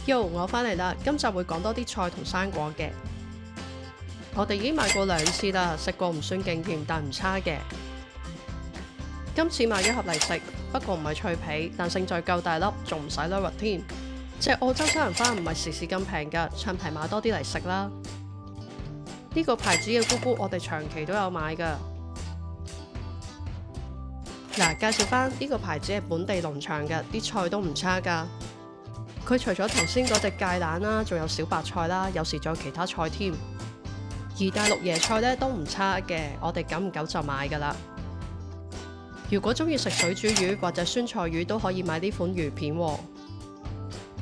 Yo，我返嚟啦！今集會講多啲菜同生果嘅。我哋已經買過2次啦，食過唔算勁甜，但唔差嘅。今次買咗盒嚟食，不過唔係脆皮，但勝在夠大粒，仲唔使攞核添。隻澳洲西蘭花唔係時時咁平㗎，趁平買多啲嚟食啦。呢個牌子嘅菇菇，我哋長期都有買㗎。嗱，介紹翻呢個牌子係本地農場嘅，啲菜都唔差㗎。佢除咗頭先嗰隻芥蘭啦，仲有小白菜啦，有時仲有其他菜添。而大陸椰菜咧都唔差嘅，我哋久唔久就買㗎啦。如果中意食水煮魚或者酸菜魚，都可以買呢款魚片喎。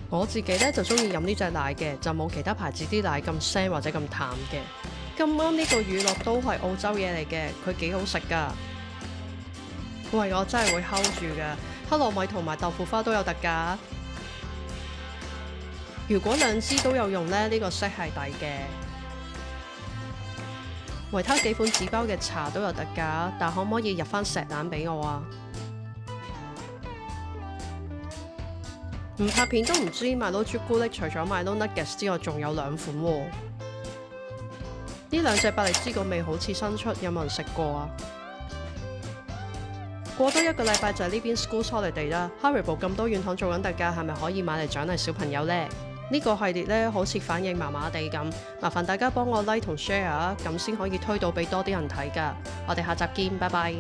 我自己咧就中意飲呢隻奶嘅，就冇其他牌子啲奶咁腥或者咁淡嘅。咁啱呢個乳酪都係澳洲嘢嚟嘅，佢幾好食㗎。喂，我真係會 hold 住㗎，黑糯米同埋豆腐花都有特價。如果2支都有用呢，呢個 set 係抵嘅。維他幾款紙包嘅茶都有特價，但可唔可以入返石蛋俾我啊？唔拍片都唔知買到朱古力，除咗買到 nuggets 之外，仲有2款喎。呢2隻百利滋個味好似新出，有冇人食過啊？過多1個禮拜就係呢邊 School Holiday 啦。Haribo 咁多軟糖做緊特價，係咪可以買嚟獎勵小朋友呢？呢個系列呢，好似反應麻麻地咁，麻煩大家幫我 like 同 share 啊，咁先可以推到俾多啲人睇㗎。我哋下集見，拜拜。